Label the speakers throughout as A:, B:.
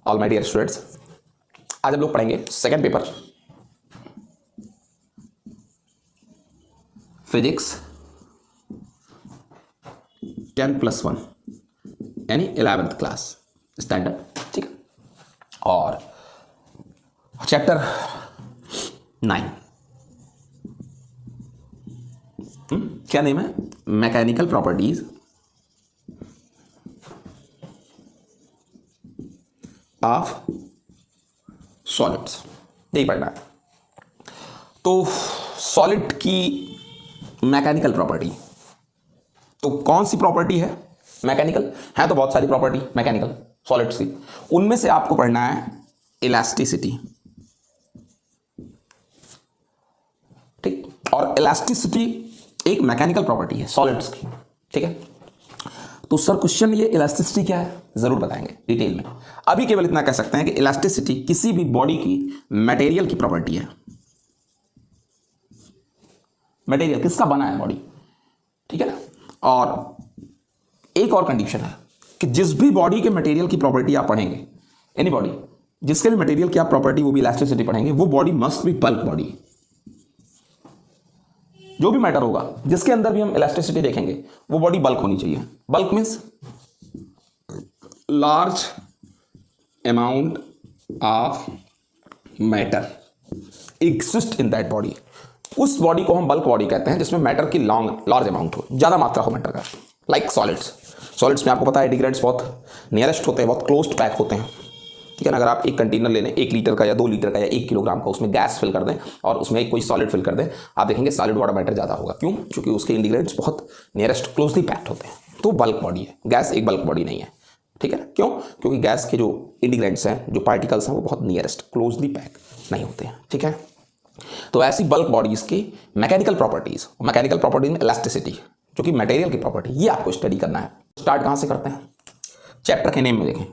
A: All my dear students, आज हम लोग पढ़ेंगे सेकंड पेपर फिजिक्स 10+1 यानी 11th क्लास स्टैंडर्ड। ठीक है, और चैप्टर 9 क्या नेम है? मैकेनिकल प्रॉपर्टीज ऑफ सॉलिड्स, यही पढ़ना है। तो सॉलिड की मैकेनिकल प्रॉपर्टी, तो कौन सी प्रॉपर्टी है मैकेनिकल? है तो बहुत सारी प्रॉपर्टी मैकेनिकल सॉलिड्स की, उनमें से आपको पढ़ना है इलास्टिसिटी। ठीक, और इलास्टिसिटी एक मैकेनिकल प्रॉपर्टी है सॉलिड्स की। ठीक है, तो सर क्वेश्चन ये इलास्टिसिटी क्या है जरूर बताएंगे डिटेल में। अभी केवल इतना कह सकते हैं कि इलास्टिसिटी किसी भी बॉडी की मटेरियल की प्रॉपर्टी है। मटेरियल किसका बना है? बॉडी। ठीक है ना, और एक और कंडीशन है कि जिस भी बॉडी के मटेरियल की प्रॉपर्टी आप पढ़ेंगे, एनी बॉडी जिसके भी मटेरियल की आप प्रॉपर्टी वो भी इलास्टिसिटी पढ़ेंगे, वो body must be bulk body. जो भी मैटर होगा जिसके अंदर भी हम इलास्टिसिटी देखेंगे वो बॉडी बल्क होनी चाहिए। Bulk means large amount of matter exist in that body. उस बॉडी को हम बल्क बॉडी कहते हैं जिसमें मैटर की लार्ज अमाउंट हो, ज्यादा मात्रा हो मैटर का। लाइक सॉलिड्स, सॉलिड्स में आपको पता है इंटीग्रेंट्स बहुत नियरेस्ट होते हैं, बहुत क्लोज्ड पैक होते हैं। ठीक है ना, अगर आप एक कंटेनर ले लें 1 लीटर का या 2 लीटर का या 1 किलोग्राम का, उसमें गैस फिल कर दें और उसमें कोई सॉलिड फिल कर दें, आप देखेंगे सॉलिड वाटर मैटर ज़्यादा होगा। क्यों? क्योंकि उसके इंटीग्रेंट्स बहुत नियरेस्ट क्लोजली पैक्ड होते हैं। तो बल्क बॉडी है, गैस एक बल्क बॉडी नहीं है। ठीक है ना, क्यों? क्योंकि गैस के जो इंटीग्रेंट्स हैं, जो पार्टिकल्स हैं, वो बहुत नियरेस्ट क्लोजली पैक नहीं होते हैं। ठीक है, तो ऐसी बल्क बॉडीज की मैकेनिकल प्रॉपर्टीज, मैकेनिकल प्रॉपर्टीज में इलास्टिसिटी जो कि मटेरियल की प्रॉपर्टी, ये आपको स्टडी करना है। स्टार्ट कहाँ से करते हैं? चैप्टर के नेम में देखें,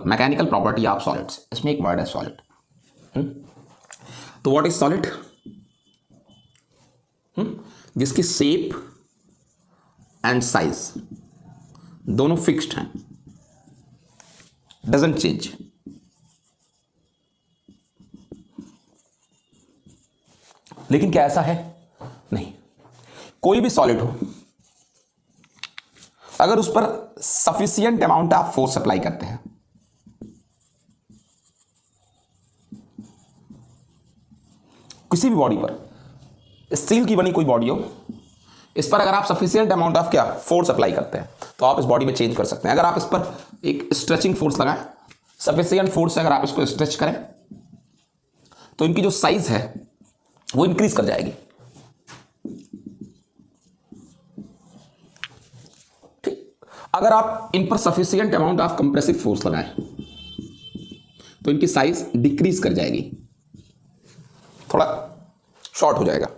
A: मैकेनिकल प्रॉपर्टी ऑफ सॉलिड्स। इसमें एक वर्ड है सॉलिड। तो व्हाट इज सॉलिड? जिसकी शेप एंड साइज दोनों फिक्स्ड हैं, डजंट चेंज। लेकिन क्या ऐसा है? नहीं। कोई भी सॉलिड हो, अगर उस पर sufficient amount of force apply करते हैं, किसी भी बॉडी पर, स्टील की बनी कोई बॉडी हो, इस पर अगर आप सफिशिएंट अमाउंट ऑफ क्या फोर्स अप्लाई करते हैं तो आप इस बॉडी में चेंज कर सकते हैं। अगर आप इस पर एक स्ट्रेचिंग फोर्स लगाएं, सफिशिएंट फोर्स से अगर आप इसको स्ट्रेच करें तो इनकी जो साइज है वो इंक्रीज कर जाएगी। अगर आप इन पर sufficient amount of compressive force लगाएं तो इनकी साइज डिक्रीज कर जाएगी, थोड़ा शॉर्ट हो जाएगा।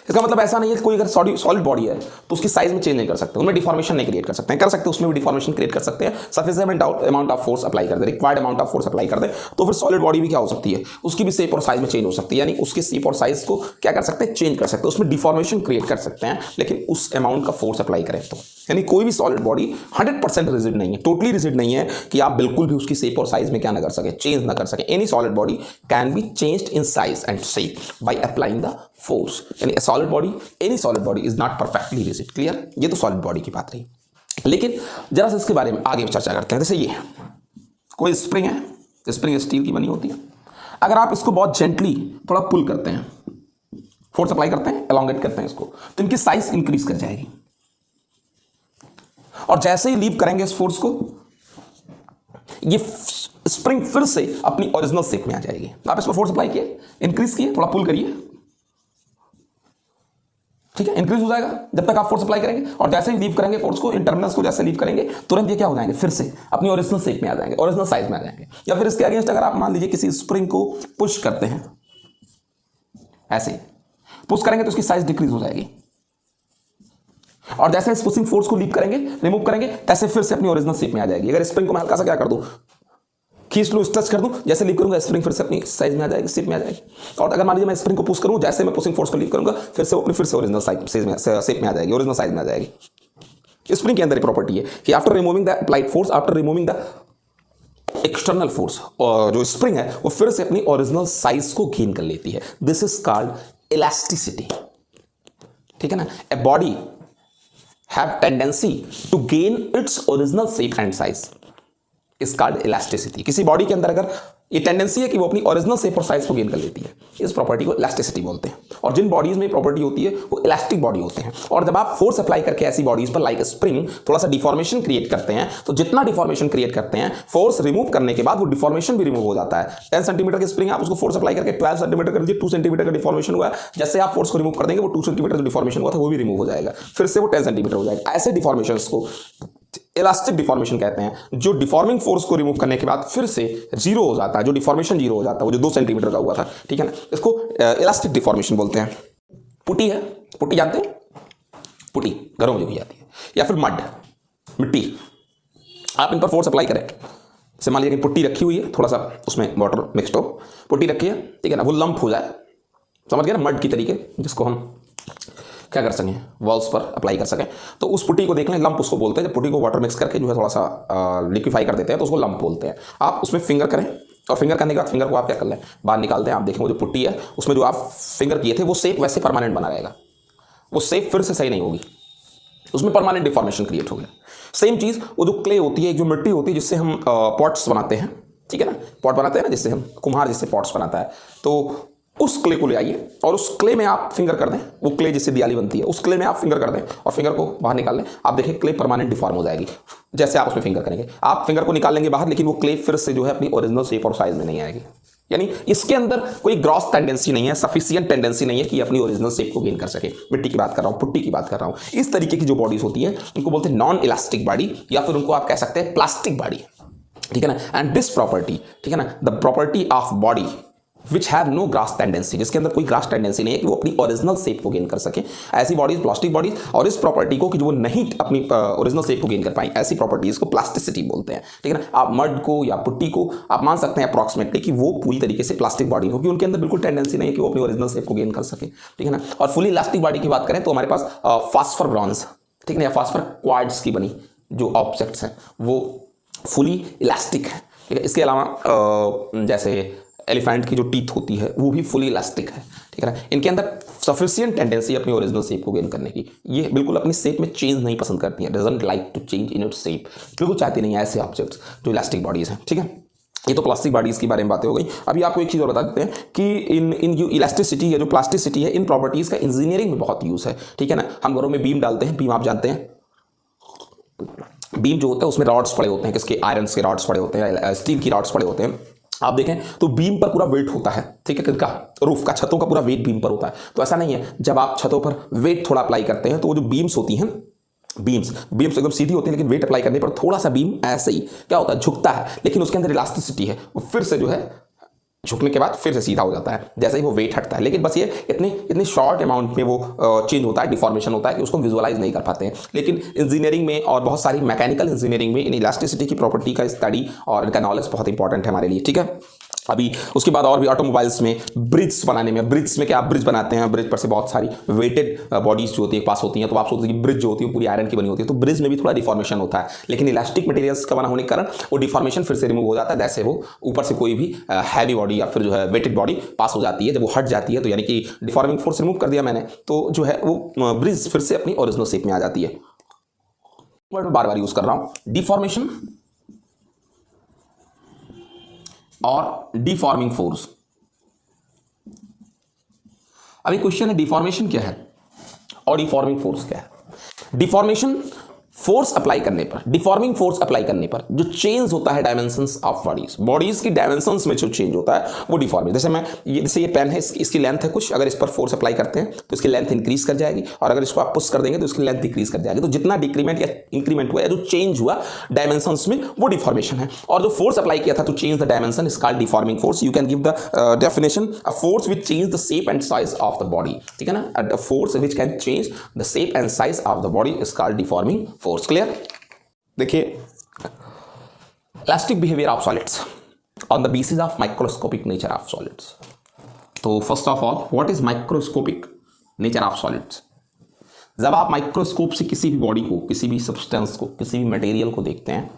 A: इसका मतलब ऐसा नहीं है कि कोई अगर सॉलिड बॉडी है तो उसकी साइज में चेंज नहीं कर सकते, उनमें डिफॉर्मेशन नहीं क्रिएट कर सकते हैं। कर सकते हैं, उसमें भी डिफॉर्मेशन क्रिएट कर सकते हैं। Sufficient amount of force apply कर दे, required amount of force apply कर दे, तो फिर सॉलिड बॉडी भी क्या हो सकती है, उसकी भी शेप और साइज में चेंज हो सकती है। यानी उसके शेप और साइज को क्या कर सकते हैं? चेंज कर सकते हैं, उसमें डिफॉर्मेशन क्रिएट कर सकते हैं, लेकिन उस अमाउंट का फोर्स अप्लाई करें तो। यानी कोई भी सॉलिड बॉडी 100% रिजिड नहीं है, टोटली रिजिड नहीं है कि आप बिल्कुल भी उसकी शेप और साइज में क्या ना कर सके, चेंज ना कर सके। Any solid body can be changed in size and shape by applying the force. यानी solid body, any solid body is not perfectly rigid. Clear? ये तो सॉलिड बॉडी की बात रही। लेकिन जरा सा इसके बारे में आगे चर्चा करते हैं। जैसे ये कोई स्प्रिंग है, स्प्रिंग स्टील की बनी होती है। अगर आप इसको बहुत जेंटली थोड़ा पुल करते हैं, फोर्स अप्लाई करते हैं, एलोंगेट करते हैं इसको, तो इनकी साइज इंक्रीज कर जाएगी। और जैसे ही लीव करेंगे इस फोर्स को, ये स्प्रिंग फिर से अपनी ओरिजिनल शेप में आ जाएगी। आप इस पर फोर्स अप्लाई किए, इंक्रीज किए, थोड़ा पुल करिए, ठीक है, इंक्रीज हो जाएगा जब तक आप फोर्स अप्लाई करेंगे। और जैसे ही लीव करेंगे फोर्स को, इन टर्मिनल्स को जैसे लीव करेंगे, तुरंत ये क्या हो जाएंगे? फिर से अपनी ओरिजिनल शेप में आ जाएंगे, ओरिजिनल साइज में आ जाएंगे। या फिर इसके अगेंस्ट अगर आप मान लीजिए किसी स्प्रिंग को पुश करते हैं, ऐसे पुश करेंगे तो उसकी साइज डिक्रीज हो जाएगी। और जैसे इस पुशिंग फोर्स को लीव करेंगे, रिमूव करेंगे, तैसे फिर से अपनी ओरिजिनल शेप में आ जाएगी। अगर स्प्रिंग को मैं हल्का सा क्या कर दूं, खींच लूं, स्ट्रेच कर दूं, जैसे लीव करूंगा स्प्रिंग फिर से अपनी साइज में आ जाएगी, शेप में आ जाएगी। और अगर मान लीजिए मैं स्प्रिंग को पुश करूं, जैसे मैं पुशिंग फोर्स को लीव करूंगा, फिर से ओरिजिनल साइज में शेप में आ जाएगी, ओरिजिनल साइज में आ जाएगी। स्प्रिंग के अंदर एक प्रॉपर्टी है कि after removing the applied force, after removing the external force और जो स्प्रिंग है वो फिर से अपनी ओरिजिनल साइज को गेन कर लेती है। This is called elasticity. ठीक है ना। A body have tendency to gain its original shape and size is called elasticity. किसी बॉडी के अंदर अगर ये टेंडेंसी है कि वो अपनी ओरिजिनल शेप और साइज को गेन कर लेती है, इस प्रॉपर्टी को इलास्टिसिटी बोलते हैं। और जिन बॉडीज में प्रॉपर्टी होती है वो इलास्टिक बॉडी होते हैं। और जब आप फोर्स अप्लाई करके ऐसी बॉडीज पर लाइक स्प्रिंग थोड़ा सा डिफॉर्मेशन क्रिएट करते हैं, तो जितना डिफॉर्मेशन क्रिएट करते हैं फोर्स रिमूव करने के बाद वो डिफॉर्मेशन भी रिमूव हो जाता है। 10 सेंटीमीटर की स्प्रिंग आप उसको फोर्स अप्लाई करके 12 सेंटीमीटर कर दीजिए, 2 सेंटीमीटर का डिफॉर्मेशन हुआ, जैसे आप फोर्स को रिमूव कर देंगे वो 2 सेंटीमीटर जो डिफॉर्मेशन हुआ था वो भी रिमूव हो जाएगा, फिर से वो 10 सेंटीमीटर हो जाएगा। ऐसे डिफॉर्मेशन को इलास्टिक डिफॉर्मेशन कहते हैं, जो डिफॉर्मिंग फोर्स को रिमूव करने के बाद फिर से जीरो हो जाता है, जो डिफॉर्मेशन जीरो हो जाता है, वो जो 2 सेंटीमीटर का हुआ था। ठीक है ना, इसको इलास्टिक डिफॉर्मेशन बोलते हैं। पुटी है, पुटी जानते हैं, पुटी घरों में जो की जाती है, या फिर मड, मिट्टी, आप इन पर फोर्स अप्लाई करें। जैसे मान लीजिए कि पुट्टी रखी हुई है, थोड़ा सा उसमें वाटर मिक्सड हो, पुट्टी रखी है, ठीक है ना, वो लंप हो जाए, समझ गए ना, मड की तरीके, जिसको हम क्या कर सकें, वॉल्स पर अप्लाई कर सकें, तो उस पुट्टी को देख लें, लंप उसको बोलते हैं। जब पुट्टी को वाटर मिक्स करके जो है थोड़ा सा लिक्विफाई कर देते हैं तो उसको लंप बोलते हैं। आप उसमें फिंगर करें और फिंगर करने के बाद फिंगर को आप क्या कर लें, बाहर निकाल दें। आप देखें वो जो पुट्टी है उसमें जो आप फिंगर किए थे वो शेप वैसे परमानेंट बना रहेगा, वो शेप फिर से सही नहीं होगी, उसमें परमानेंट डिफॉर्मेशन क्रिएट हो गया। सेम चीज़ वो जो क्ले होती है, जो मिट्टी होती है जिससे हम पॉट्स बनाते हैं, ठीक है ना, पॉट बनाते हैं ना, जिससे हम कुम्हार जिससे पॉट्स बनाता है, तो उस क्ले को ले आइए और उस क्ले में आप फिंगर कर दें, वो क्ले जिससे दियाली बनती है उस क्ले में आप फिंगर कर दें और फिंगर को बाहर निकाल लें। आप देखिए क्ले परमानेंट डिफॉर्म हो जाएगी जैसे आप उसमें फिंगर करेंगे। आप फिंगर को निकाल लेंगे बाहर, लेकिन वो क्ले फिर से जो है अपनी ओरिजिनल शेप और साइज में नहीं आएगी। यानी इसके अंदर कोई ग्रॉस टेंडेंसी नहीं है, सफिशिएंट टेंडेंसी नहीं है कि अपनी ओरिजिनल शेप को गेन कर सके। मिट्टी की बात कर रहा हूँ, पुट्टी की बात कर रहा हूँ, इस तरीके की जो बॉडीज होती हैं उनको बोलते हैं नॉन इलास्टिक बॉडी, या फिर उनको आप कह सकते हैं प्लास्टिक बॉडी। ठीक है ना। एंड दिस प्रॉपर्टी, ठीक है ना, the property of body which have no grass tendency, जिसके अंदर कोई ग्रास टेंडेंसी नहीं है कि वो अपनी ओरिजिनल शेप को गेन कर सके, ऐसी बॉडीज प्लास्टिक बॉडीज। और इस प्रॉपर्टी को कि जो वो नहीं अपनी ओरिजिनल शेप को गेन कर पाई, ऐसी प्रॉपर्टीज को प्लास्टिसिटी बोलते हैं। ठीक है ना। आप मड को या पुट्टी को आप मान सकते हैं अप्रॉक्सीमेटली कि वो पूरी तरीके से प्लास्टिक बॉडी हो, कि उनके अंदर बिल्कुल टेंडेंसी नहीं है कि वो अपनी ओरिजिनल शेप को गेन कर सके। ठीक है ना। और फुली इलास्टिक बॉडी की बात करें तो हमारे पास फास्फर ब्रॉन्ज, ठीक है ना, या फास्फर क्वार्ट्ज की बनी जो ऑब्जेक्ट्स हैं वो फुली इलास्टिक है। ठीक है। इसके अलावा जैसे एलिफेंट की जो टीथ होती है वो भी फुली इलास्टिक है। ठीक है ना। इनके अंदर सफिशिएंट टेंडेंसी अपनी ओरिजिनल शेप को गेन करने की, ये बिल्कुल अपनी शेप में चेंज नहीं पसंद करती हैं, doesn't like to change in its shape, बिल्कुल चाहती नहीं है ऐसे ऑब्जेक्ट्स जो इलास्टिक बॉडीज हैं। ठीक है। ये तो प्लास्टिक बॉडीज के बारे में बातें हो गई। अभी आपको एक चीज़ और बता देते हैं कि इन जो इलास्टिसिटी या जो प्लास्टिसिटी है, इन प्रॉपर्टीज़ का इंजीनियरिंग में बहुत यूज़ है। ठीक है ना। हम घरों में बीम डालते हैं, बीम आप जानते हैं, बीम जो होता है उसमें रॉड्स पड़े होते हैं, किसके, आयरन के रॉड्स पड़े होते हैं, स्टील की रॉड्स पड़े होते हैं। आप देखें तो बीम पर पूरा वेट होता है, ठीक है, किनका, रूफ का, छतों का पूरा वेट बीम पर होता है। तो ऐसा नहीं है, जब आप छतों पर वेट थोड़ा अप्लाई करते हैं तो वो जो बीम्स होती हैं, बीम्स एकदम सीधी होती है, लेकिन वेट अप्लाई करने पर थोड़ा सा बीम ऐसे ही क्या होता है, झुकता है, लेकिन उसके अंदर इलास्टिसिटी है, वो फिर से जो है झुकने के बाद फिर से सीधा हो जाता है जैसे ही वो वेट हटता है। लेकिन बस ये इतनी शॉर्ट अमाउंट में वो चेंज होता है, डिफॉर्मेशन होता है कि उसको विजुअलाइज नहीं कर पाते हैं। लेकिन इंजीनियरिंग में और बहुत सारी मैकेनिकल इंजीनियरिंग में इन इलास्टिसिटी की प्रॉपर्टी का स्टडी और इनका नॉलेज बहुत इंपॉर्टेंट है हमारे लिए। ठीक है। अभी उसके बाद और भी ऑटोमोबाइल्स में ब्रिज बनाने में, ब्रिज में क्या आप ब्रिज बनाते हैं, ब्रिज पर से बहुत सारी वेटेड बॉडीज जो होती है पास होती हैं, तो आप सोचते हैं कि ब्रिज जो होती है पूरी आयरन की बनी होती है, तो ब्रिज में भी थोड़ा डिफॉर्मेशन होता है, लेकिन इलास्टिक मटेरियल्स का बना होने के कारण वो डिफॉर्मेशन फिर से रिमूव हो जाता है। जैसे वो ऊपर से कोई भी हैवी बॉडी या फिर जो है वेटेड बॉडी पास हो जाती है, जब वो हट जाती है तो यानी कि डिफॉर्मिंग फोर्स रिमूव कर दिया मैंने, तो जो है वो ब्रिज फिर से अपनी ओरिजिनल शेप में आ जाती है। बार बार यूज कर रहा हूं, डिफॉर्मेशन और डिफॉर्मिंग फोर्स। अभी क्वेश्चन है डिफॉर्मेशन क्या है और डिफॉर्मिंग फोर्स क्या है। डिफॉर्मेशन फोर्स अप्लाई करने पर, डिफॉर्मिंग फोर्स अप्लाई करने पर जो चेंज होता है डायमेंशंस ऑफ बॉडीज की डायमेंशंस में जो चेंज होता है वो डिफॉर्मेशन। जैसे ये पेन है, इसकी लेंथ है कुछ, अगर इस पर फोर्स अप्लाई करते हैं तो इसकी लेंथ इंक्रीज कर जाएगी, और अगर इसको आप पुश कर देंगे तो इसकी लेंथ डिक्रीज कर जाएगी। तो जितना डिक्रीमेंट या इंक्रीमेंट हुआ या जो चेंज हुआ डायमेंशंस में वो डिफॉर्मेशन है। और जो फोर्स अप्लाई किया था to change the dimension is called deforming force. You can give the definition, a force which change the shape and size of the body. ठीक है ना। A force which can change the shape and size of the body is called deforming force. Clear. देखिए, elastic behaviour of solids on the basis of microscopic nature of solids. तो first of all, what is microscopic nature of solids. जब आप microscope से किसी भी body को, किसी भी सब्सटेंस को, किसी भी मटेरियल को देखते हैं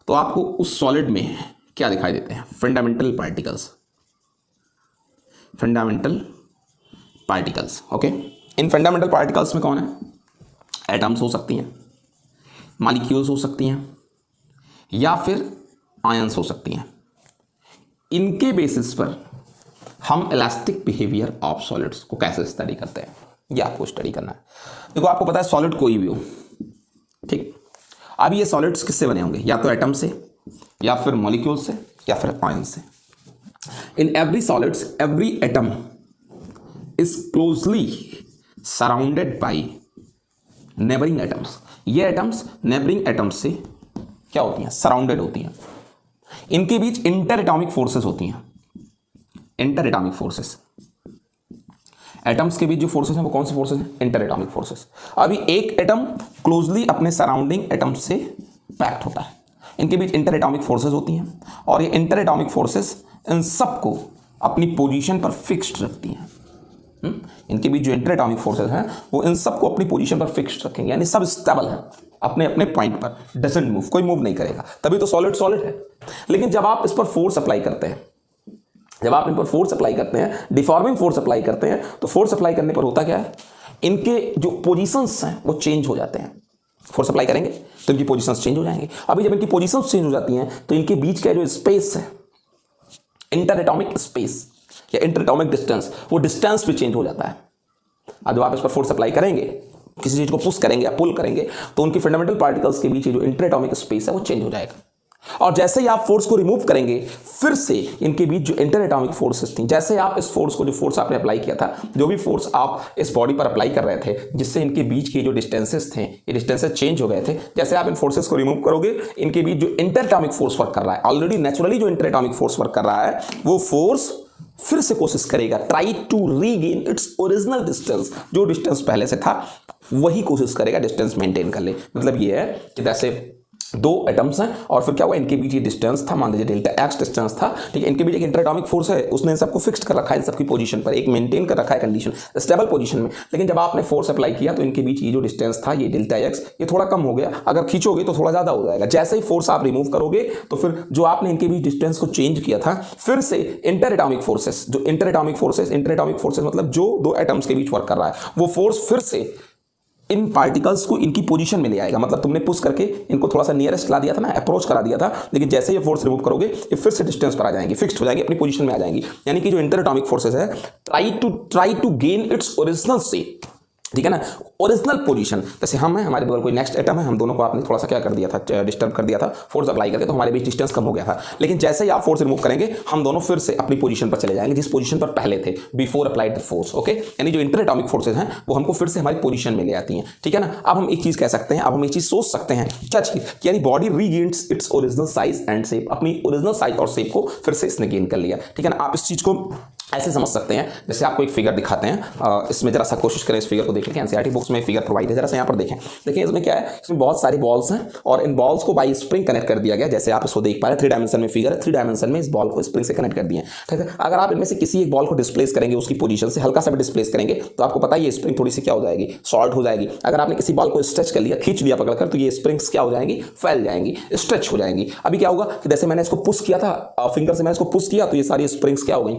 A: तो आपको उस सॉलिड में क्या दिखाई देते हैं? Fundamental particles, fundamental particles. Okay, इन फंडामेंटल पार्टिकल्स में कौन है? एटम्स हो सकती हैं, मॉलिक्यूल्स हो सकती हैं, या फिर आयंस हो सकती हैं। इनके बेसिस पर हम इलास्टिक बिहेवियर ऑफ सॉलिड्स को कैसे स्टडी करते हैं, ये आपको स्टडी करना है। देखो, आपको पता है सॉलिड कोई भी हो, ठीक, अब ये सॉलिड्स किससे बने होंगे? या तो एटम से, या फिर मॉलिक्यूल से, या फिर आयन से। In every solids every atom is closely surrounded by neighbouring atoms. ये एटम्स नेबरिंग एटम्स से क्या होती हैं? सराउंडेड होती हैं। इनके बीच इंटर एटॉमिक फोर्सेस होती हैं, इंटर एटॉमिक फोर्सेस। एटम्स के बीच जो फोर्सेस हैं वो कौन से फोर्सेस हैं? Inter atomic forces. अभी एक एटम क्लोजली अपने सराउंडिंग एटम से पैक्ड होता है, इनके बीच इंटर एटॉमिक फोर्सेस होती हैं, और ये इंटर एटॉमिक फोर्सेस इन सबको अपनी पोजीशन पर फिक्स्ड रखती हैं। इनके बीच जो इंटर एटॉमिक फोर्सेस हैं वो इन सबको अपनी पोजीशन पर फिक्स्ड रखेंगे, यानी सब स्टेबल है अपने अपने पॉइंट पर, डजंट मूव, कोई मूव नहीं करेगा, तभी तो सॉलिड सॉलिड है। लेकिन जब आप इस पर फोर्स अप्लाई करते हैं, जब आप इन पर फोर्स अप्लाई करते हैं, डिफॉर्मिंग फोर्स अप्लाई करते हैं, तो फोर्स अप्लाई करने पर होता क्या है? इनके जो पोजीशंस हैं वो चेंज हो जाते हैं। फोर्स अप्लाई करेंगे तो इनकी पोजीशंस चेंज हो जाएंगी। अभी जब इनकी पोजीशंस चेंज हो जाती हैं तो इनके बीच का जो स्पेस है, इंटर एटॉमिक स्पेस या इंटर एटॉमिक डिस्टेंस, वो डिस्टेंस भी चेंज हो जाता है। अब जब आप इस पर फोर्स अप्लाई करेंगे, किसी चीज को पुश करेंगे या पुल करेंगे, तो उनकी फंडामेंटल पार्टिकल्स के बीच जो इंटर एटॉमिक स्पेस है वो चेंज हो जाएगा। और जैसे ही आप फोर्स को रिमूव करेंगे, फिर से इनके बीच जो इंटर एटॉमिक फोर्सेस थी, जैसे आप इस फोर्स को, जो फोर्स आपने अप्लाई किया था, जो भी फोर्स आप इस बॉडी पर अप्लाई कर रहे थे, जिससे इनके बीच के जो डिस्टेंसेस थे, ये डिस्टेंसेस चेंज हो गए थे, जैसे आप इन फोर्सेस को रिमूव करोगे, इनके बीच जो इंटर एटॉमिक फोर्स वर्क कर रहा है, ऑलरेडी नेचुरली जो इंटर एटॉमिक फोर्स वर्क कर रहा है, वो फोर्स फिर से कोशिश करेगा, try to regain its original distance. जो डिस्टेंस पहले से था वही कोशिश करेगा डिस्टेंस मेंटेन कर ले। मतलब ये है कि जैसे दो एटम्स हैं और फिर क्या हुआ, इनके बीच ये डिस्टेंस था, मान लीजिए डेल्टा एक्स डिस्टेंस था, ठीक है, इनके बीच एक इंटर एटॉमिक फोर्स है, उसने इन सबको फिक्स्ड कर रखा है, इन सबकी पोजीशन पर, एक मेंटेन कर रखा है कंडीशन, स्टेबल पोजीशन में। लेकिन जब आपने फोर्स अप्लाई किया तो इनके बीच ये जो डिस्टेंस था, ये डेल्टा एक्स, ये थोड़ा कम हो गया, अगर खींचोगे तो थोड़ा ज्यादा हो जाएगा। जैसे ही फोर्स आप रिमूव करोगे तो फिर जो आपने इनके बीच डिस्टेंस को चेंज किया था, फिर से इंटर एटॉमिक फोर्सेस, जो इंटर एटॉमिक फोर्सेस मतलब जो दो एटम्स के बीच वर्क कर रहा है, वो फोर्स फिर से इन पार्टिकल्स को इनकी पोजीशन में ले आएगा। मतलब तुमने पुश करके इनको थोड़ा सा नियरेस्ट ला दिया था ना, अप्रोच करा दिया था, लेकिन जैसे ये फोर्स रिमूव करोगे, ये फिर से डिस्टेंस पर आ जाएंगी, फिक्स्ड हो जाएंगी, अपनी पोजीशन में आ जाएंगी। यानी कि जो इंटर एटॉमिक फोर्सेस है, try to gain its original state, ठीक है ना, ओरिजिनल पोजीशन। जैसे हम हैं, हमारे बगल कोई नेक्स्ट एटम है, हम दोनों को आपने थोड़ा सा क्या कर दिया था, डिस्टर्ब कर दिया था फोर्स अप्लाई करके, तो हमारे बीच डिस्टेंस कम हो गया था। लेकिन जैसे ही आप फोर्स रिमूव करेंगे, हम दोनों फिर से अपनी पोजीशन पर चले जाएंगे, जिस पोजीशन पर पहले थे, before applied the force. Okay, यानी जो इंटर एटॉमिक फोर्सेज हैं वो हमको फिर से हमारी पोजीशन में ले आती हैं, ठीक है ना। अब हम एक चीज कह सकते हैं, अब हम एक चीज सोच सकते हैं, क्या चीज, यानी body regains its original size and shape, अपनी ओरिजिनल साइज और शेप को फिर से इसने गेन कर लिया, ठीक है ना। आप इस चीज को ऐसे समझ सकते हैं, जैसे आपको एक फिगर दिखाते हैं, इसमें जरा सा कोशिश करें इस फिगर को देखने की, एनसीईआरटी बुक्स में फिगर प्रोवाइड है, जरा सा यहाँ पर देखें। देखिए इसमें क्या है, इसमें बहुत सारी बॉल्स हैं और इन बॉल्स को बाई स्प्रिंग कनेक्ट कर दिया गया, जैसे आप इसको देख पा रहे हैं, 3 डायमेंशन में फिगर है, 3 डायमेंशन में इस बॉल को स्प्रिंग से कनेक्ट कर दिए, ठीक है। अगर आप इनमें से किसी एक बॉल को डिस्प्लेस करेंगे, उसकी पोजीशन से हल्का सा भी डिस्प्लेस करेंगे, तो आपको पता है ये स्प्रिंग थोड़ी सी क्या हो जाएगी, शॉर्ट हो जाएगी। अगर आपने किसी बॉल को स्ट्रेच कर लिया, खींच लिया पकड़कर, तो ये स्प्रिंग्स क्या हो जाएंगी, फैल जाएंगी, स्ट्रेच हो जाएंगी। अभी क्या होगा कि जैसे मैंने इसको पुश किया था, फिंगर से मैंने इसको पुश किया, तो ये सारी स्प्रिंग्स क्या हो गई,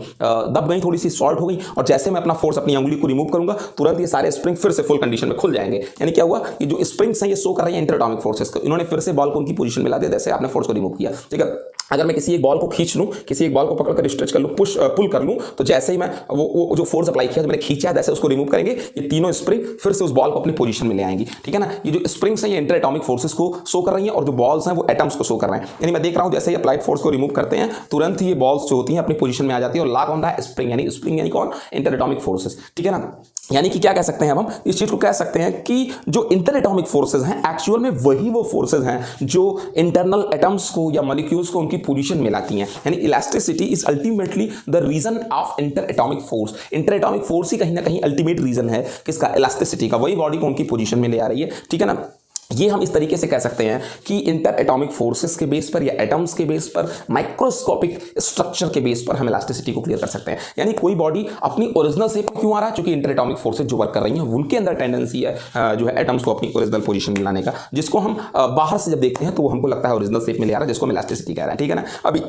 A: दब गई, थोड़ी सी शॉर्ट हो गई, और जैसे मैं अपना फोर्स अपनी अंगुली को रिमूव करूंगा, तुरंत ये सारे स्प्रिंग फिर से फुल कंडीशन में खुल जाएंगे। यानी क्या हुआ, ये जो स्प्रिंग्स हैं ये शो कर रही है इंटर एटॉमिक फोर्सेस को, इन्होंने फिर से बॉल को उनकी पोजीशन में ला दिया, जैसे आपने फोर्स को रिमूव किया, ठीक है। अगर मैं किसी एक बॉल को खींच लूं, किसी एक बॉल को पकड़कर स्ट्रेच कर लूं, पुल कर लूं, तो जैसे ही मैं वो जो फोर्स अप्लाई किया, जो मैंने खींचा है, जैसे उसको रिमूव करेंगे, ये तीनों स्प्रिंग फिर से उस बॉल को अपनी पोजीशन में ले आएंगी, ठीक है ना। ये जो स्प्रिंग्स हैं ये इंटर एटॉमिक फोर्सेस को शो कर रही हैं और जो बॉल्स हैं वो एटम्स को शो कर रहे हैं। यानी मैं देख रहा हूं जैसे ही अप्लाइड फोर्स को रिमूव करते हैं, तुरंत ही ये बॉल्स जो होती हैं अपनी पोजीशन में आ जाती है और लॉक ऑन द स्प्रिंग, यानी स्प्रिंग यानी कौन, इंटर एटॉमिक फोर्सेस, ठीक है ना। यानी कि क्या कह सकते हैं अब हम इस चीज को कह सकते हैं कि जो इंटर एटॉमिक फोर्सेस हैं एक्चुअल में वही वो फोर्सेस हैं जो इंटरनल एटम्स को या मॉलिक्यूल्स को उनकी पोजीशन में लाती हैं। यानी elasticity is ultimately the reason of inter atomic force. Inter atomic force ही कहीं ना कहीं अल्टीमेट रीजन है किसका, इलास्टिसिटी का, वही बॉडी को उनकी पोजीशन में ले आ रही है, ठीक है ना। ये हम इस तरीके से कह सकते हैं कि इंटर एटॉमिक फोर्सेस के बेस पर या एटम्स के बेस पर, माइक्रोस्कोपिक स्ट्रक्चर के बेस पर हम इलास्टिसिटी को क्लियर कर सकते हैं। यानी कोई बॉडी अपनी ओरिजिनल शेप क्यों आ रहा है, क्योंकि इंटर एटॉमिक फोर्सेस जो वर्क कर रही हैं उनके अंदर टेंडेंसी है जो है एटम्स को अपनी ओरिजिनल पोजीशन में लाने का, जिसको हम बाहर से जब देखते हैं तो वो हमको लगता है ओरिजिनल शेप में ले आ रहा है, जिसको हम इलास्टिसिटी कह रहे हैं। ठीक है ना। अभी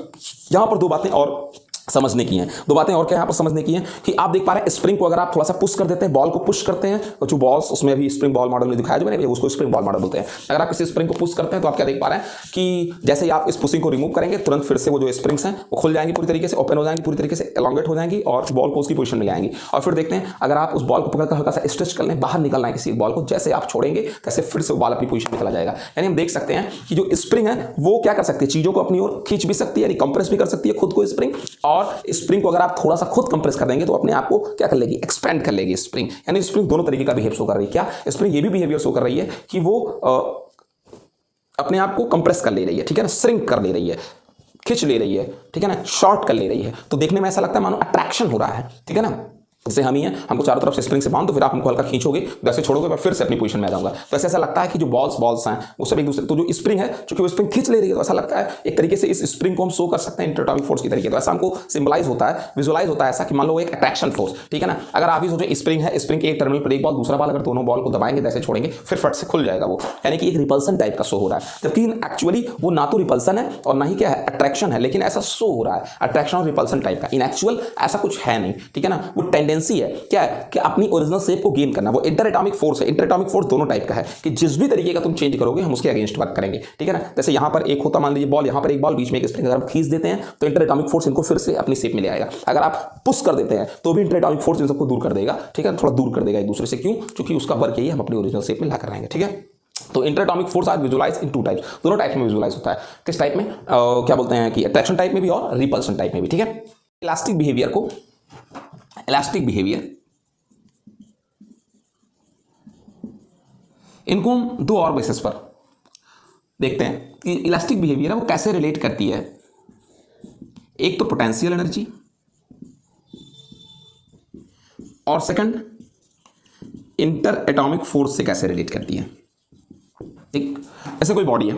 A: यहाँ पर दो बातें और समझने की हैं, दो बातें और क्या यहाँ पर समझने की हैं कि आप देख पा रहे हैं स्प्रिंग को अगर आप थोड़ा सा पुश कर देते हैं, बॉल को पुश करते हैं, और जो बॉल्स उसमें अभी स्प्रिंग बॉल मॉडल में दिखाया जो मैंने, उसको स्प्रिंग बॉल मॉडल बोलते हैं। अगर आप किसी स्प्रिंग को पुश करते हैं तो आप क्या देख पा रहे हैं कि जैसे ही आप इस पुशिंग को रिमूव करेंगे तुरंत फिर से वो जो स्प्रिंग्स हैं वो खुल जाएंगी, पूरी तरीके से ओपन हो जाएंगी, पूरी तरीके से एलोंगेट हो जाएंगी और बॉल को उसकी पोजीशन में ले आएंगी। और फिर देखते हैं अगर आप उस बॉल को पकड़कर हल्का सा स्ट्रेच कर लें, बाहर निकलना है किसी बॉल को, जैसे आप छोड़ेंगे कैसे फिर से बॉल अपनी पोजीशन में चला जाएगा। यानी हम देख सकते हैं कि जो स्प्रिंग है वो क्या कर सकती है, चीजों को अपनी ओर खींच भी सकती है, यानी कंप्रेस भी कर सकती है खुद को स्प्रिंग, और स्प्रिंग को अगर आप थोड़ा सा खुद कंप्रेस कर देंगे तो अपने आप को क्या कर लेगी, एक्सपेंड कर लेगी स्प्रिंग। यानी स्प्रिंग दोनों तरीके का बिहेव शो कर रही है। क्या स्प्रिंग ये भी बिहेवियर शो कर रही है कि वो अपने आप को कंप्रेस कर ले रही है, ठीक है ना, श्रिंक कर ले रही है, खिंच ले रही है, ठीक है ना, शॉर्ट कर ले रही है। तो देखने में ऐसा लगता है मानो अट्रैक्शन हो रहा है, ठीक है ना। जैसे हम ही हैं, हमको चारों तरफ से स्प्रिंग से बांध दो, फिर आप हमको हल्का खींचोगे, वैसे छोड़ोगे, मैं फिर से अपनी पोजीशन में आ जाऊंगा। तो ऐसा लगता है कि जो बॉल्स हैं वो सब एक दूसरे, तो जो स्प्रिंग है चूंकि वो स्प्रिंग खींच ले रही है तो ऐसा लगता है एक तरीके से इस स्प्रिंग को हम शो कर सकते हैं इंटर एटॉमिक फोर्स की तरीके। तो ऐसा हमको सिंबलाइज होता है, विजुअलाइज होता है ऐसा कि मान लो एक अट्रैक्शन फोर्स, ठीक है ना। अगर आप ही सोचो स्प्रिंग है, स्प्रिंग के एक टर्मिनल पर एक बॉल, दूसरा बॉल, अगर दोनों बॉल को दबाएंगे जैसे छोड़ेंगे फिर फट से खुल जाएगा वो, यानी कि एक रिपल्सन टाइप का शो हो रहा है। जबकि एक्चुअली वो ना तो रिपल्सन है और ना ही क्या है अट्रैक्शन है, लेकिन ऐसा शो हो रहा है अट्रैक्शन और रिपल्सन टाइप का। इन एक्चुअल ऐसा कुछ है नहीं, ठीक है ना। वो टेंडेंसी है क्या है कि अपनी ओरिजिनल शेप को गेन करना। वो इंटर एटॉमिक फोर्स है। इंटर एटॉमिक फोर्स दोनों टाइप का है कि जिस भी तरीके का तुम चेंज करोगे हम उसके अगेंस्ट वर्क करेंगे, ठीक है ना। जैसे यहां पर एक होता, मान लीजिए बॉल, यहां पर एक बॉल, बीच में एक स्प्रिंग, अगर हम खींच देते हैं तो इंटर एटॉमिक फोर्स इनको फिर से अपनी शेप में ले आएगा। अगर आप पुश कर देते हैं तो भी इंटर एटॉमिक फोर्स इन सबको दूर कर देगा, ठीक है, थोड़ा दूर कर देगा एक दूसरे से। क्यों? क्योंकि उसका वर्क यही हम अपनी ओरिजिनल शेप में ला कर रहेंगे, ठीक है। तो inter atomic force are visualize in two types, दोनों टाइप में विजुअलाइज होता है। किस टाइप में? क्या बोलते हैं कि अट्रैक्शन टाइप में भी और रिपल्सन टाइप में भी, ठीक है। इलास्टिक बिहेवियर को, इलास्टिक बिहेवियर, इनको हम दो और बेसिस पर देखते हैं कि इलास्टिक बिहेवियर है वो कैसे रिलेट करती है। एक तो पोटेंशियल एनर्जी और सेकंड इंटर एटॉमिक फोर्स से कैसे रिलेट करती है। एक ऐसे कोई बॉडी है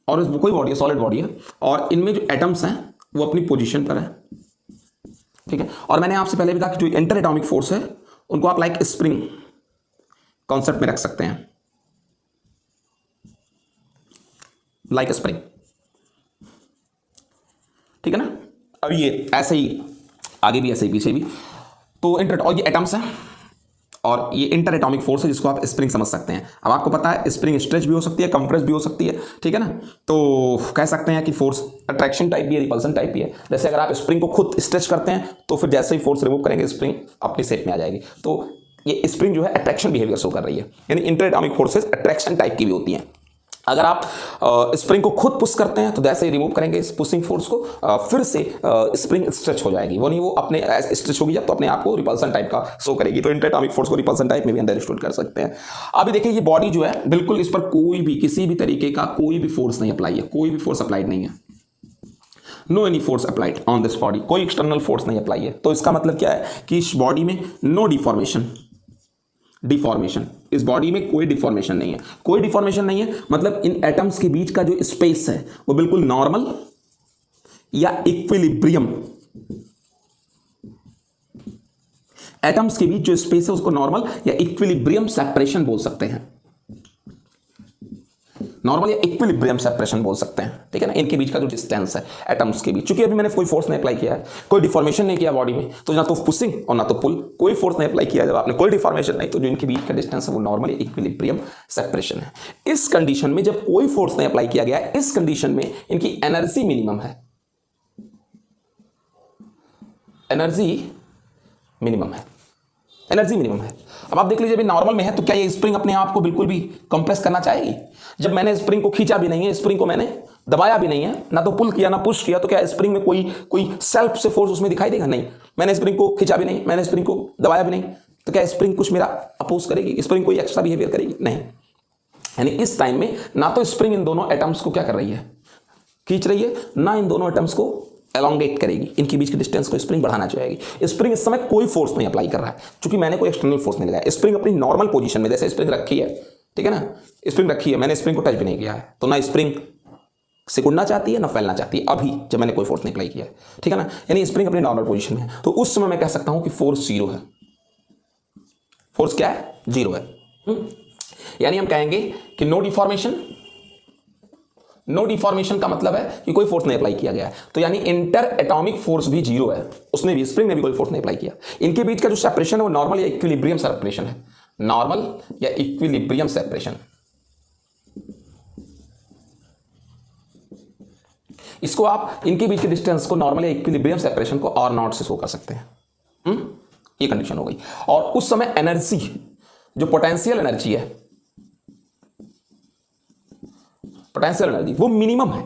A: और कोई बॉडी है, सॉलिड बॉडी है, और इनमें जो एटम्स हैं वो अपनी पोजीशन पर है, ठीक है। और मैंने आपसे पहले भी कहा कि जो इंटर एटॉमिक फोर्स है उनको आप लाइक स्प्रिंग कॉन्सेप्ट में रख सकते हैं, लाइक स्प्रिंग, ठीक है ना। अब ये ऐसे ही आगे भी, ऐसे ही पीछे भी, तो इंटर, और ये एटम्स है और ये इंटर एटॉमिक फोर्स है जिसको आप स्प्रिंग समझ सकते हैं। अब आपको पता है स्प्रिंग स्ट्रेच भी हो सकती है, कंप्रेस भी हो सकती है, ठीक है ना। तो कह सकते हैं कि फोर्स अट्रैक्शन टाइप भी है, रिपल्सन टाइप भी है। जैसे अगर आप स्प्रिंग को खुद स्ट्रेच करते हैं तो फिर जैसे ही फोर्स रिमूव करेंगे स्प्रिंग अपनी शेप में आ जाएगी। तो ये स्प्रिंग जो है अट्रैक्शन बिहेवियर शो कर रही है, यानी inter atomic forces attraction type की भी होती हैं। अगर आप स्प्रिंग को खुद पुश करते हैं तो जैसे ही रिमूव करेंगे इस पुशिंग फोर्स को फिर से स्प्रिंग स्ट्रेच हो जाएगी, वो नहीं, वो अपने स्ट्रेच होगी जब तो अपने आप को रिपल्सन टाइप का शो करेगी। तो इंटर एटॉमिक फोर्स को रिपल्सन टाइप में भी अंडरस्टूड कर सकते हैं। अभी देखिए ये बॉडी जो है बिल्कुल, इस पर कोई भी किसी भी तरीके का कोई भी फोर्स नहीं अप्लाई है, कोई भी फोर्स अप्लाइड नहीं है, no any force applied on this body, कोई एक्सटर्नल फोर्स नहीं अप्लाई है। तो इसका मतलब क्या है कि इस बॉडी में नो डिफॉर्मेशन, डिफॉर्मेशन, इस बॉडी में कोई डिफॉर्मेशन नहीं है, कोई डिफॉर्मेशन नहीं है। मतलब इन एटम्स के बीच का जो स्पेस है वो बिल्कुल नॉर्मल या इक्विलिब्रियम, एटम्स के बीच जो स्पेस है उसको नॉर्मल या इक्विलिब्रियम सेपरेशन बोल सकते हैं, नॉर्मल या इक्विलिब्रियम सेपरेशन बोल सकते हैं, ठीक है ना। इनके बीच का जो डिस्टेंस है एटम्स के बीच, चूंकि अभी मैंने कोई फोर्स नहीं अप्लाई किया है, कोई डिफॉर्मेशन नहीं किया बॉडी में, तो ना तो पुशिंग और ना तो पुल, कोई फोर्स नहीं अप्लाई किया, जब आपने कोई डिफॉर्मेशन नहीं, तो जो इनके बीच का डिस्टेंस है वो नॉर्मल या इक्विलिब्रियम सेपरेशन है। इस कंडीशन में जब कोई फोर्स नहीं अप्लाई किया गया, इस कंडीशन में इनकी एनर्जी मिनिमम है, एनर्जी मिनिमम है, एनर्जी मिनिमम है। अब आप देख लीजिए अभी नॉर्मल में है तो क्या ये स्प्रिंग अपने आप को बिल्कुल भी कंप्रेस करना चाहेगी? जब मैंने स्प्रिंग को खींचा भी नहीं है, स्प्रिंग को मैंने दबाया भी नहीं है, ना तो पुल किया ना पुश किया, तो क्या स्प्रिंग में कोई सेल्फ से फोर्स उसमें दिखाई देगा? नहीं। मैंने स्प्रिंग को खींचा भी नहीं, मैंने स्प्रिंग को दबाया भी नहीं, तो क्या स्प्रिंग कुछ मेरा अपोज करेगी? स्प्रिंग कोई एक्स्ट्रा बिहेवियर करेगी? नहीं। यानी इस टाइम में ना तो स्प्रिंग इन दोनों एटम्स को क्या कर रही है, खींच रही है, ना इन दोनों एटम्स को एलोंगेट करेगी, इनके बीच के डिस्टेंस को स्प्रिंग बढ़ाना चाहेगी। स्प्रिंग इस समय कोई फोर्स नहीं अप्लाई कर रहा है, क्योंकि मैंने कोई एक्सटर्नल फोर्स नहीं लगाया। स्प्रिंग अपनी नॉर्मल पोजीशन में, जैसे स्प्रिंग रखी है, ठीक है ना, स्प्रिंग रखी है, मैंने स्प्रिंग को टच भी नहीं किया है, तो ना स्प्रिंग सिकुड़ना चाहती है ना फैलना चाहती है अभी जब मैंने कोई फोर्स नहीं अप्लाई किया है, ठीक है ना, यानी स्प्रिंग अपनी नॉर्मल पोजीशन में है। तो उस समय मैं कह सकता हूं कि फोर्स जीरो है। फोर्स क्या है? जीरो है। यानी हम कहेंगे कि नो डिफॉर्मेशन। नो डिफॉर्मेशन का मतलब है कि कोई फोर्स नहीं अप्लाई किया गया है, तो यानी इंटर एटॉमिक फोर्स भी जीरो है, उसने भी, स्प्रिंग ने भी कोई फोर्स नहीं अप्लाई किया। इनके बीच का जो सेपरेशन है वो नॉर्मल या इक्विलिब्रियम सेपरेशन है, नॉर्मल या इक्विलिब्रियम सेपरेशन। इसको आप, इनके बीच के डिस्टेंस को नॉर्मल या इक्विलिब्रियम सेपरेशन को और नॉट से शो कर सकते हैं। ये कंडीशन हो गई। और उस समय एनर्जी, जो पोटेंशियल एनर्जी है, पोटेंशियल एनर्जी वो मिनिमम है,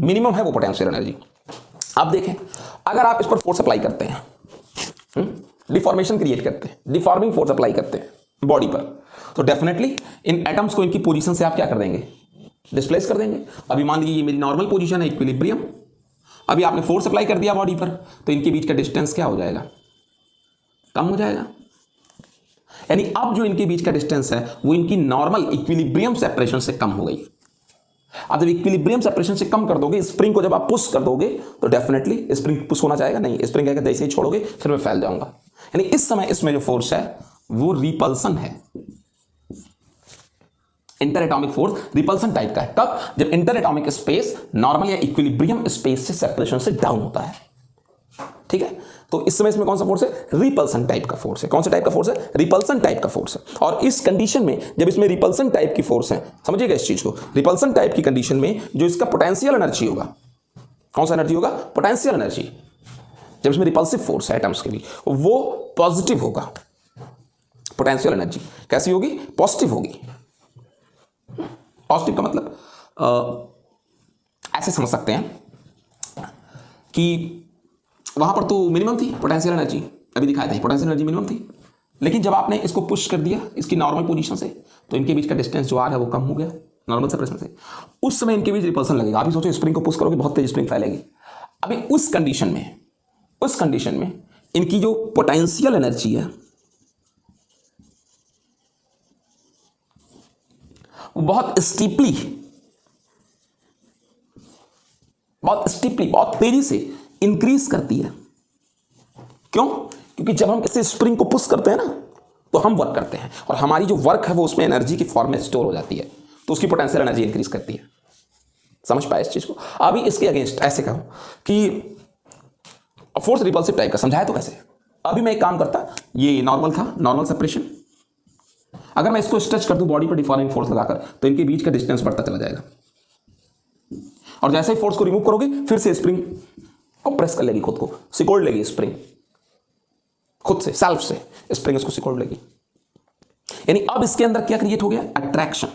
A: मिनिमम है वो पोटेंशियल एनर्जी। आप देखें, अगर आप इस पर फोर्स अप्लाई करते हैं, डिफॉर्मेशन क्रिएट करते हैं, डिफॉर्मिंग फोर्स अप्लाई करते हैं बॉडी पर, तो डेफिनेटली इन एटम्स को इनकी पोजीशन से आप क्या कर देंगे? डिस्प्लेस कर देंगे। अभी मान लीजिए ये मेरी नॉर्मल पोजीशन है, इक्विलिब्रियम, अभी आपने फोर्स अप्लाई कर दिया बॉडी पर, तो इनके बीच का डिस्टेंस क्या हो जाएगा? कम हो जाएगा। यानी अब जो इनके बीच का डिस्टेंस है वो इनकी नॉर्मल इक्विलिब्रियम सेपरेशन से कम हो गई। अब जब इक्विलिब्रियम सेपरेशन से कम कर दोगे, स्प्रिंग को जब आप पुश कर दोगे, तो डेफिनेटली स्प्रिंग पुश होना चाहेगा नहीं, स्प्रिंग कहेगा जैसे ही छोड़ोगे फिर मैं फैल जाऊंगा। यानी इस समय इसमें जो फोर्स है वो रिपल्सन है, inter atomic force repulsion type का है। कब? जब इंटर एटॉमिक स्पेस नॉर्मल या इक्विलिब्रियम स्पेस से सेपरेशन से डाउन होता है, ठीक है। तो इस समय इसमें कौन सा फोर्स है? रिपल्सन टाइप का फोर्स है। कौन सा टाइप का फोर्स है? रिपल्सन टाइप का फोर्स है। और इस कंडीशन में जब इसमें रिपल्सन टाइप की फोर्स है, समझिएगा इस चीज को, रिपल्सन टाइप की कंडीशन में जो इसका पोटेंशियल एनर्जी होगा, कौन सा एनर्जी होगा? Potential energy. जब इसमें रिपल्सिव फोर्स है एटम्स के भी, वो पॉजिटिव होगा। पोटेंशियल एनर्जी कैसी होगी? पॉजिटिव होगी। पॉजिटिव का मतलब ऐसे समझ सकते हैं कि वहां पर तो मिनिमम थी पोटेंशियल एनर्जी, अभी दिखाया था पोटेंशियल एनर्जी मिनिमम थी, लेकिन जब आपने इसको पुश कर दिया इसकी नॉर्मल पोजीशन से, तो इनके बीच का डिस्टेंस जो आ रहा है वो कम हो गया नॉर्मल सेपरेशन से। उस समय इनके बीच रिपल्सन लगेगा। आप ही सोचो, स्प्रिंग को पुश करोगे बहुत तेज स्प्रिंग फैलेगी। अभी उस कंडीशन में इनकी जो पोटेंशियल एनर्जी है वो बहुत स्टीपली, बहुत तेजी से इंक्रीज करती है। क्यों? क्योंकि जब हम इसे स्प्रिंग को पुश करते हैं ना, तो हम वर्क करते हैं, और हमारी जो वर्क है वो उसमें एनर्जी की फॉर्म में स्टोर हो जाती है, तो उसकी पोटेंशियल एनर्जी इंक्रीज करती है। समझ पाए इस चीज को? अभी इसके अगेंस्ट ऐसे कहो कि फोर्स रिपल्सिव टाइप का समझाया तो कैसे? अभी मैं एक काम करता, ये नॉर्मल था, नॉर्मल सेपरेशन, अगर मैं इसको स्ट्रेच कर दूं बॉडी पर डिफॉर्मिंग फोर्स लगाकर, तो इनके बीच का डिस्टेंस बढ़ता चला जाएगा, और जैसे ही फोर्स को रिमूव करोगे फिर से स्प्रिंग कंप्रेस कर लेगी, खुद को सिकोड़ लेगी स्प्रिंग, खुद से सेल्फ से स्प्रिंग इसको सिकोड़ लेगी। यानी अब इसके अंदर क्या क्रिएट हो गया? अट्रैक्शन।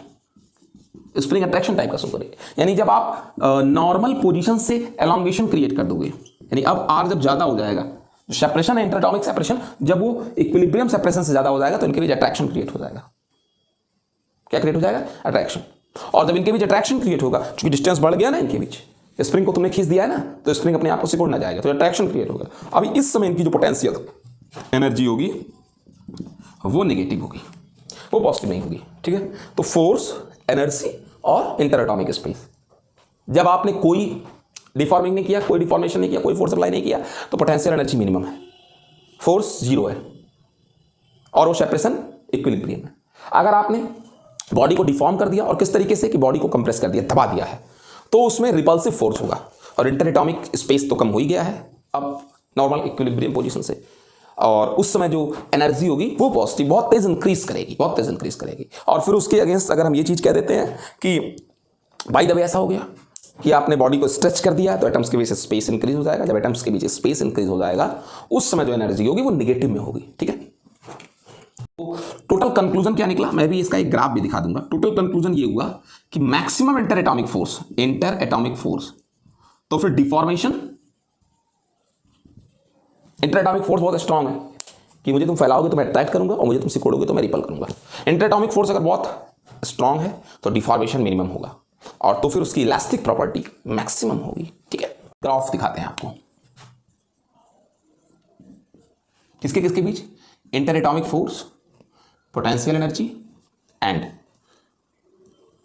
A: स्प्रिंग अट्रैक्शन टाइप का शो करेगी। यानी जब आप नॉर्मल पोजीशन से एलोंगेशन क्रिएट कर दोगे, यानी अब आर जब ज्यादा हो जाएगा, जो सेपरेशन है इंटरएटॉमिक सेपरेशन, जब वो इक्विलिब्रियम सेपरेशन से ज्यादा हो जाएगा, तो इनके बीच अट्रैक्शन क्रिएट हो जाएगा। क्या क्रिएट हो जाएगा? अट्रैक्शन। और जब इनके बीच अट्रैक्शन क्रिएट होगा, क्योंकि डिस्टेंस बढ़ गया ना इनके बीच, स्प्रिंग को तुमने खींच दिया है ना, तो स्प्रिंग अपने आप को सिकोड़ना जाएगा, तो अट्रैक्शन क्रिएट होगा। अभी इस समय इनकी जो पोटेंशियल एनर्जी होगी वो नेगेटिव होगी, वो पॉजिटिव नहीं होगी, ठीक है। तो फोर्स, एनर्जी और इंटर एटॉमिक स्पेस, जब आपने कोई डिफॉर्मिंग नहीं किया, कोई डिफॉर्मेशन नहीं किया, कोई फोर्स अप्लाई नहीं किया, तो पोटेंशियल एनर्जी मिनिमम है, फोर्स जीरो है, और वो सेपरेशन इक्विलिब्रियम है। अगर आपने बॉडी को डिफॉर्म कर दिया, और किस तरीके से कि बॉडी को कंप्रेस कर दिया, दबा दिया है, तो उसमें रिपल्सिव फोर्स होगा, और इंटर एटॉमिक स्पेस तो कम हो ही गया है अब नॉर्मल इक्विलिब्रियम पोजीशन से, और उस समय जो एनर्जी होगी वो पॉजिटिव, बहुत तेज इंक्रीज करेगी। और फिर उसके अगेंस्ट अगर हम ये चीज कह देते हैं कि बाय द वे ऐसा हो गया कि आपने बॉडी को स्ट्रेच कर दिया, तो एटम्स के बीच स्पेस इंक्रीज हो जाएगा। जब एटम्स के बीच स्पेस इंक्रीज हो जाएगा, उस समय जो एनर्जी होगी वो निगेटिव में होगी, ठीक है। तो टोटल कंक्लूजन क्या निकला? मैं भी इसका एक ग्राफ भी दिखा दूंगा। टोटल कंक्लूजन ये हुआ कि मैक्सिमम इंटर एटॉमिक फोर्स, तो फिर डिफॉर्मेशन, इंटर एटॉमिक फोर्स बहुत स्ट्रांग है कि मुझे तुम फैलाओगे तो मैं अट्रैक्ट करूंगा, और मुझे तुम सिकोड़ोगे तो मैं रिपल करूंगा। इंटर एटॉमिक फोर्स अगर बहुत स्ट्रांग है तो डिफॉर्मेशन मिनिमम होगा, और तो फिर उसकी इलास्टिक प्रॉपर्टी मैक्सिमम होगी, ठीक है। ग्राफ दिखाते हैं आपको, किसके बीच? Inter atomic force potential energy and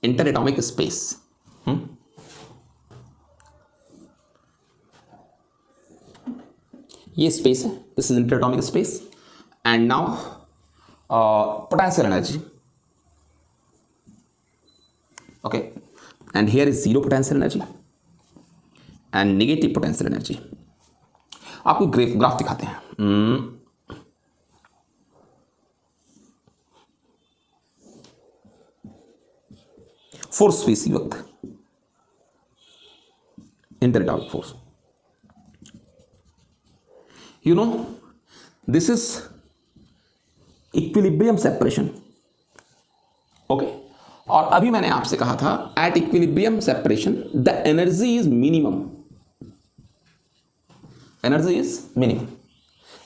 A: inter atomic space. ये स्पेस है, this is inter atomic space and now potential energy, okay, and here is zero potential energy and negative potential energy. आपको graph दिखाते हैं। Force भी इसी वक्त inter atomic force, you know this is equilibrium separation, okay. और अभी मैंने आपसे कहा था at equilibrium separation the energy is minimum, energy is minimum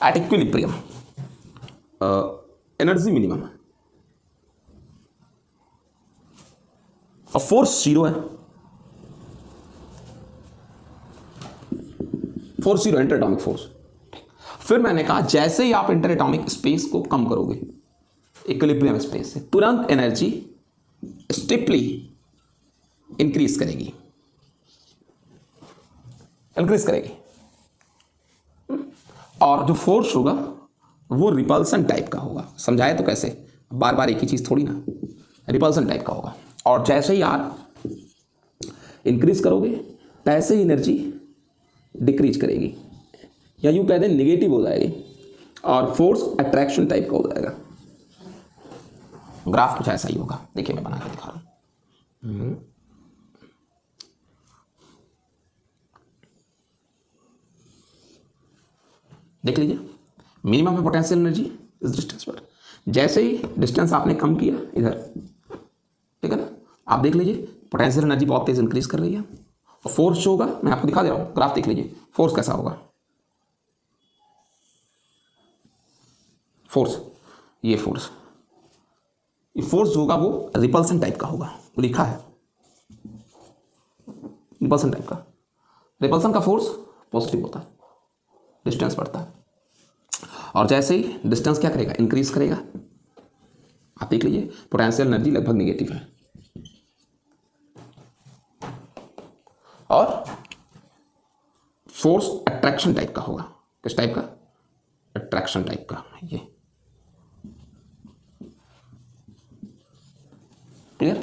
A: at equilibrium, energy minimum है और फोर्स जीरो है, force zero, inter atomic force. फिर मैंने कहा जैसे ही आप इंटर एटॉमिक स्पेस को कम करोगे इक्विलिब्रियम स्पेस से, तुरंत एनर्जी स्टेपली इंक्रीज करेगी, इंक्रीज करेगी। और जो फोर्स होगा वो रिपल्सन टाइप का होगा। समझाए तो कैसे, बार बार एक ही चीज थोड़ी ना, रिपल्सन टाइप का होगा। और जैसे ही आप इंक्रीज करोगे तैसे ही एनर्जी डिक्रीज करेगी, या यूं कह दें निगेटिव हो जाएगी, और फोर्स अट्रैक्शन टाइप का हो जाएगा। ग्राफ कुछ ऐसा ही होगा, देखिए मैं बना के दिखा रहा हूं। देख लीजिए, मिनिमम है पोटेंशियल एनर्जी इस डिस्टेंस पर। जैसे ही डिस्टेंस आपने कम किया इधर, ठीक है ना, आप देख लीजिए पोटेंशियल एनर्जी बहुत तेज इंक्रीज कर रही है। और फोर्स जो होगा मैं आपको दिखा दे रहा हूं, ग्राफ देख लीजिए फोर्स कैसा होगा। फोर्स, ये फोर्स जो होगा वो रिपल्सन टाइप का होगा, वो लिखा है रिपल्सन टाइप का। रिपल्सन का फोर्स पॉजिटिव होता है, डिस्टेंस बढ़ता है। और जैसे ही डिस्टेंस क्या करेगा, इंक्रीज करेगा। आप देख लीजिए पोटेंशियल एनर्जी लगभग नेगेटिव है, और फोर्स अट्रैक्शन टाइप का होगा। किस टाइप का, अट्रैक्शन टाइप का। ये क्लियर।